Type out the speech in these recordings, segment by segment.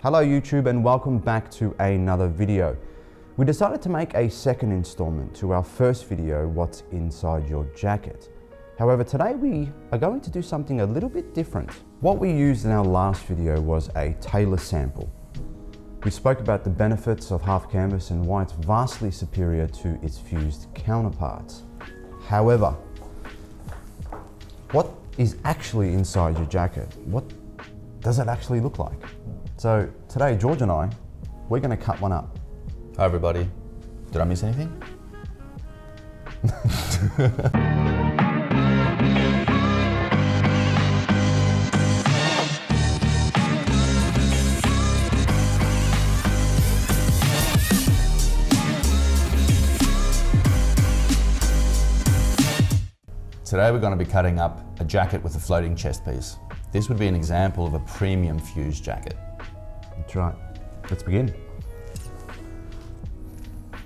Hello YouTube and welcome back to another video. We decided to make a second installment to our first video, What's Inside Your Jacket. However, today we are going to do something a little bit different. What we used in our last video was a tailor sample. We spoke about the benefits of half canvas and why it's vastly superior to its fused counterparts. However, what is actually inside your jacket? What does it actually look like? So today, George and I, we're going to cut one up. Hi everybody. Did I miss anything? Today we're going to be cutting up a jacket with a floating chest piece. This would be an example of a premium fused jacket. That's right. Let's begin.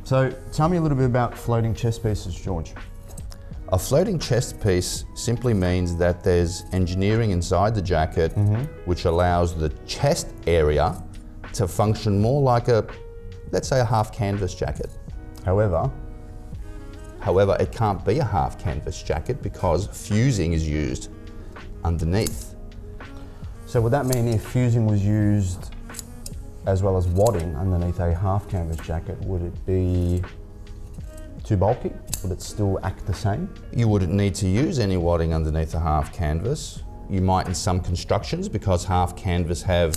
So tell me a little bit about floating chest pieces, George. A floating chest piece simply means that there's engineering inside the jacket which allows the chest area to function more like a, let's say, a half canvas jacket. However, it can't be a half canvas jacket because fusing is used underneath. so would that mean if fusing was used as well as wadding underneath a half canvas jacket, would it be too bulky? Would it still act the same? You wouldn't need to use any wadding underneath a half canvas. You might in some constructions because half canvas have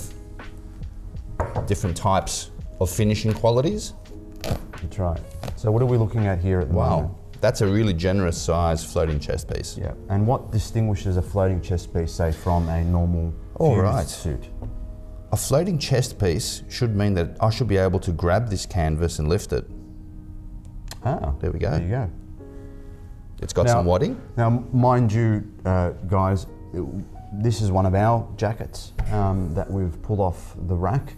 different types of finishing qualities. That's right. So what are we looking at here at the moment? Wow, that's a really generous size floating chest piece. Yeah. And what distinguishes a floating chest piece, say, from a normal fused suit? A floating chest piece should mean that I should be able to grab this canvas and lift it. Ah, There we go. there you go. It's got Now- some wadding. Now, mind you, guys, this is one of our jackets that we've pulled off the rack.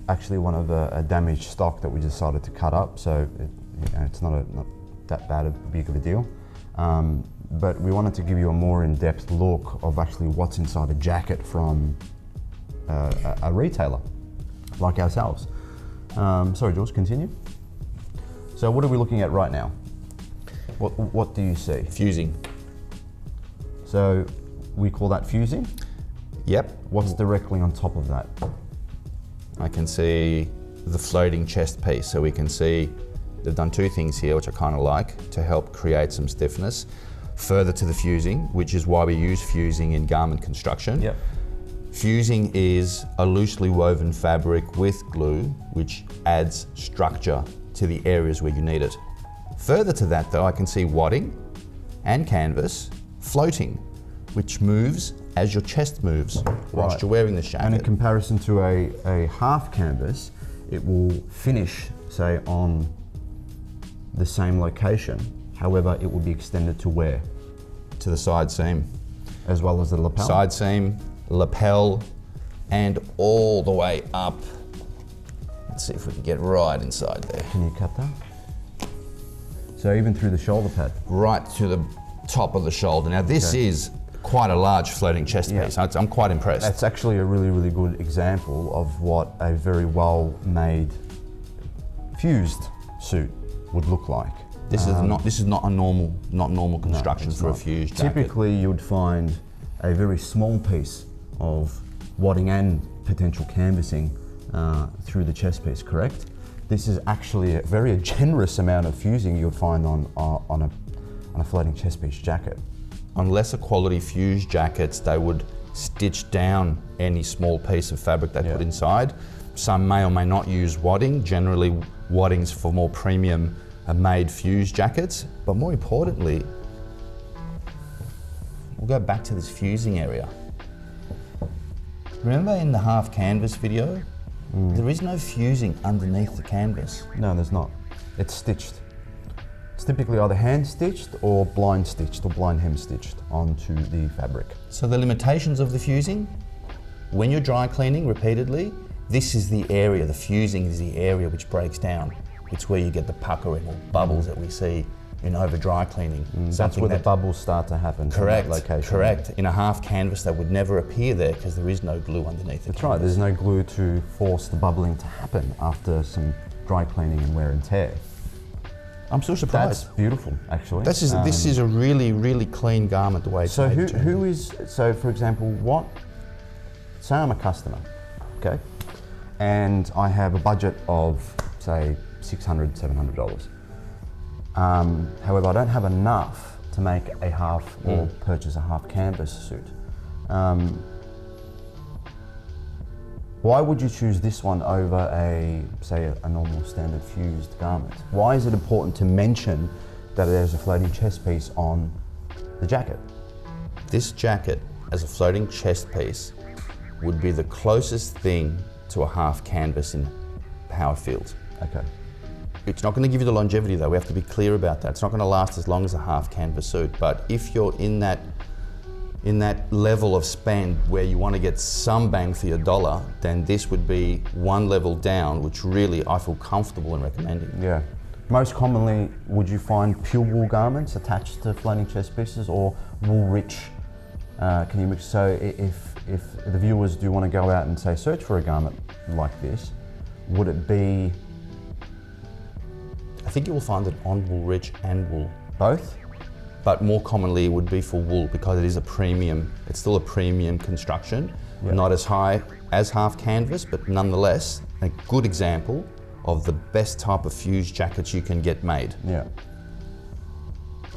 Actually, one of a damaged stock that we decided to cut up, so it's not that big of a deal. But we wanted to give you a more in-depth look of actually what's inside a jacket from a retailer like ourselves. Sorry, George, continue. So what are we looking at right now? What do you see? Fusing. So we call that fusing. Yep. What's directly on top of that? I can see the floating chest piece. So we can see they've done two things here, which I kind of like, to help create some stiffness. Further to the fusing, which is why we use fusing in garment construction. Yep. Fusing is a loosely woven fabric with glue, which adds structure to the areas where you need it. Further to that though, I can see wadding and canvas floating, which moves as your chest moves whilst Right. you're wearing this jacket. And in comparison to a half canvas, it will finish, say, on the same location. However, it will be extended to where? To the side seam. As well as the lapel? Side seam, lapel, and all the way up. Let's see if we can get right inside there. Can you cut that? So even through the shoulder pad? Right to the top of the shoulder. Now this is quite a large floating chest Yeah. piece. I'm quite impressed. That's actually a really, really good example of what a very well-made fused suit would look like. This is not normal construction it's for a not. fused jacket. Typically, you'd find a very small piece of wadding and potential canvassing through the chest piece, correct? This is actually a very generous amount of fusing you'd find on a floating chest piece jacket. On lesser quality fused jackets, they would stitch down any small piece of fabric they put inside. Some may or may not use wadding. Generally, wadding's for more premium made fused jackets. But more importantly, we'll go back to this fusing area. Remember in the half canvas video? There is no fusing underneath the canvas. No, there's not. It's stitched. It's typically either hand stitched or blind stitched or blind hem stitched onto the fabric. So the limitations of the fusing, when you're dry cleaning repeatedly, this is the area, the fusing is the area which breaks down. It's where you get the puckering or bubbles that we see in over dry cleaning. That's where the bubbles start to happen. Correct, in that location. correct. In a half canvas that would never appear there because there is no glue underneath the That's right, there's no glue to force the bubbling to happen after some dry cleaning and wear and tear. I'm still That's surprised. beautiful, actually. This is a really, really clean garment the way it's So made. so for example, say I'm a customer, okay? And I have a budget of, say, $600, $700. However, I don't have enough to make a half or purchase a half canvas suit. Why would you choose this one over say a normal standard fused garment? Why is it important to mention that there's a floating chest piece on the jacket? This jacket as a floating chest piece would be the closest thing to a half canvas in power fields. Okay. It's not going to give you the longevity though, we have to be clear about that. It's not going to last as long as a half canvas suit, but if you're in that level of spend where you want to get some bang for your dollar, then this would be one level down, which really I feel comfortable in recommending. Yeah. Most commonly, would you find pure wool garments attached to floating chest pieces or wool rich? Can you mix? So if the viewers do want to go out and say search for a garment like this, would it be? I think you will find it on wool rich and wool. Both? But more commonly it would be for wool because it is a premium, it's still a premium construction. Yeah. Not as high as half canvas, but nonetheless a good example of the best type of fused jackets you can get made. Yeah.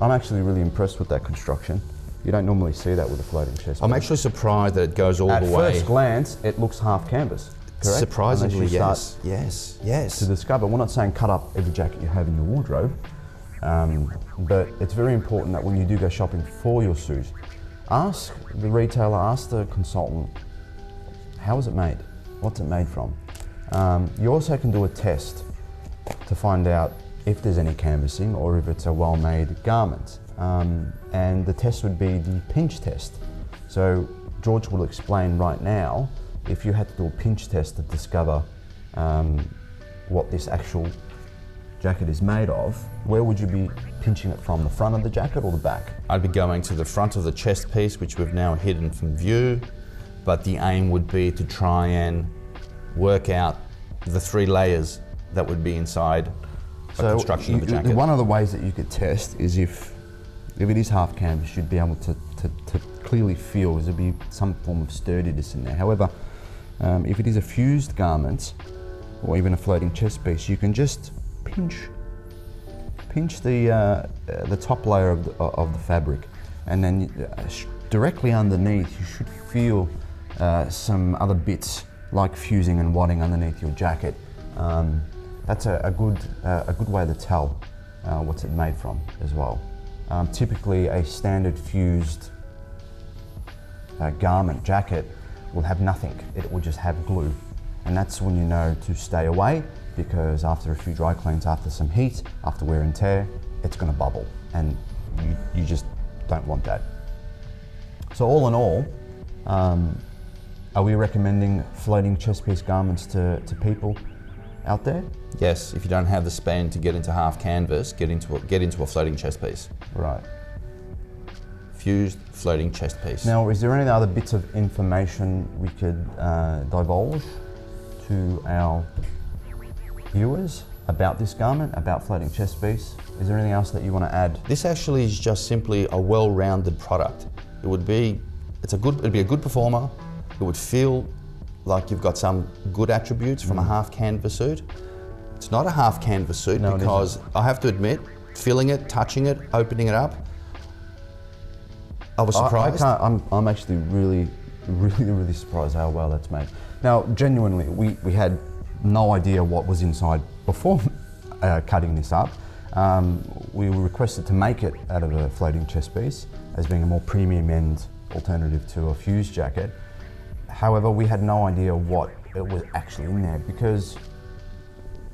I'm actually really impressed with that construction. You don't normally see that with a floating chest. I'm actually surprised that it goes all the way. At first glance, it looks half canvas, correct? Surprisingly, Unless you yes. start Yes. to discover. We're not saying cut up every jacket you have in your wardrobe, but it's very important that when you do go shopping for your suit, ask the retailer, ask the consultant, how is it made? What's it made from? You also can do a test to find out if there's any canvassing or if it's a well-made garment. And the test would be the pinch test. So George will explain right now, if you had to do a pinch test to discover what this actual jacket is made of, where would you be pinching it from, the front of the jacket or the back? I'd be going to the front of the chest piece, which we've now hidden from view, but the aim would be to try and work out the 3 layers that would be inside the construction of the jacket. One of the ways that you could test is if it is half canvas, you'd be able to clearly feel there'd be some form of sturdiness in there. However, if it is a fused garment or even a floating chest piece, you can just pinch the top layer of the fabric, and then directly underneath you should feel some other bits like fusing and wadding underneath your jacket. That's a good way to tell what's it made from as well. Typically a standard fused garment jacket will have nothing. It will just have glue, and that's when you know to stay away, because after a few dry cleans, after some heat, after wear and tear, it's going to bubble, and you just don't want that. So all in all, are we recommending floating chest piece garments to people out there? Yes, if you don't have the spend to get into half canvas, get into a floating chest piece. Right. Fused floating chest piece. Now, is there any other bits of information we could divulge to our viewers about this garment, about floating chest piece? Is there anything else that you want to add? This actually is just simply a well-rounded product. It'd be a good performer. It would feel like you've got some good attributes from a half canvas suit. It's not a half canvas suit because I have to admit, feeling it, touching it, opening it up, I was surprised. I'm actually really surprised how well that's made. Now, genuinely, we had no idea what was inside before cutting this up. We were requested to make it out of a floating chest piece as being a more premium end alternative to a fused jacket. However, we had no idea what it was actually in there, because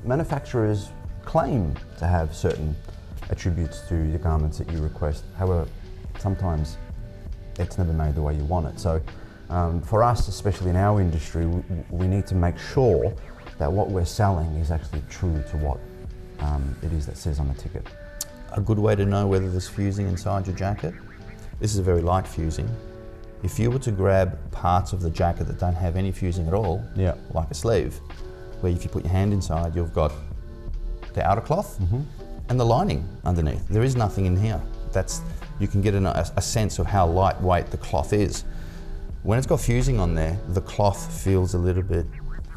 manufacturers claim to have certain attributes to the garments that you request. However, sometimes it's never made the way you want it. So for us, especially in our industry, we need to make sure that what we're selling is actually true to what it is that says on the ticket. a good way to know whether there's fusing inside your jacket. This is a very light fusing. If you were to grab parts of the jacket that don't have any fusing at all, Yeah. like a sleeve, where if you put your hand inside, you've got the outer cloth and the lining underneath. There is nothing in here. You can get a sense of how lightweight the cloth is. When it's got fusing on there, the cloth feels a little bit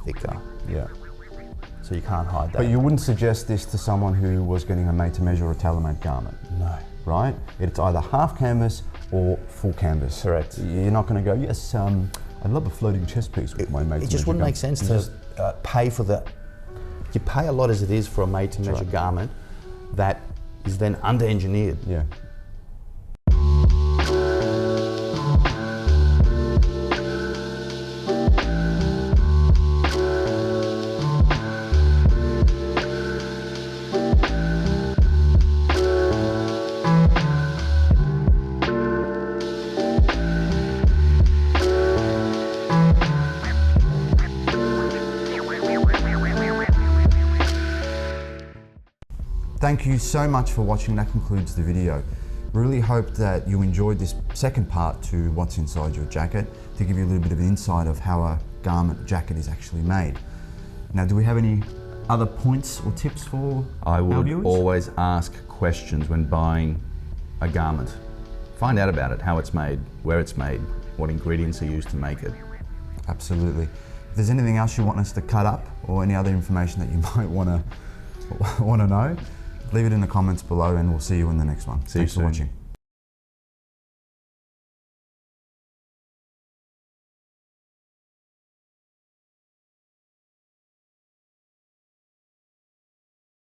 thicker. Yeah. So you can't hide that. But you wouldn't suggest this to someone who was getting a made-to-measure or tailor-made garment? No. Right? It's either half canvas or full canvas. Correct. You're not going to go, yes, I'd love a floating chest piece with my made-to-measure. It just wouldn't make sense to pay for the. You pay a lot as it is for a made-to-measure garment that is then under-engineered. Yeah. Thank you so much for watching. That concludes the video. Really hope that you enjoyed this second part to what's inside your jacket, to give you a little bit of insight of how a garment jacket is actually made. Now, do we have any other points or tips for I would our viewers? always ask questions when buying a garment. Find out about it, how it's made, where it's made, what ingredients are used to make it. Absolutely. If there's anything else you want us to cut up or any other information that you might want to know, leave it in the comments below and we'll see you in the next one. See you Thanks for soon. watching.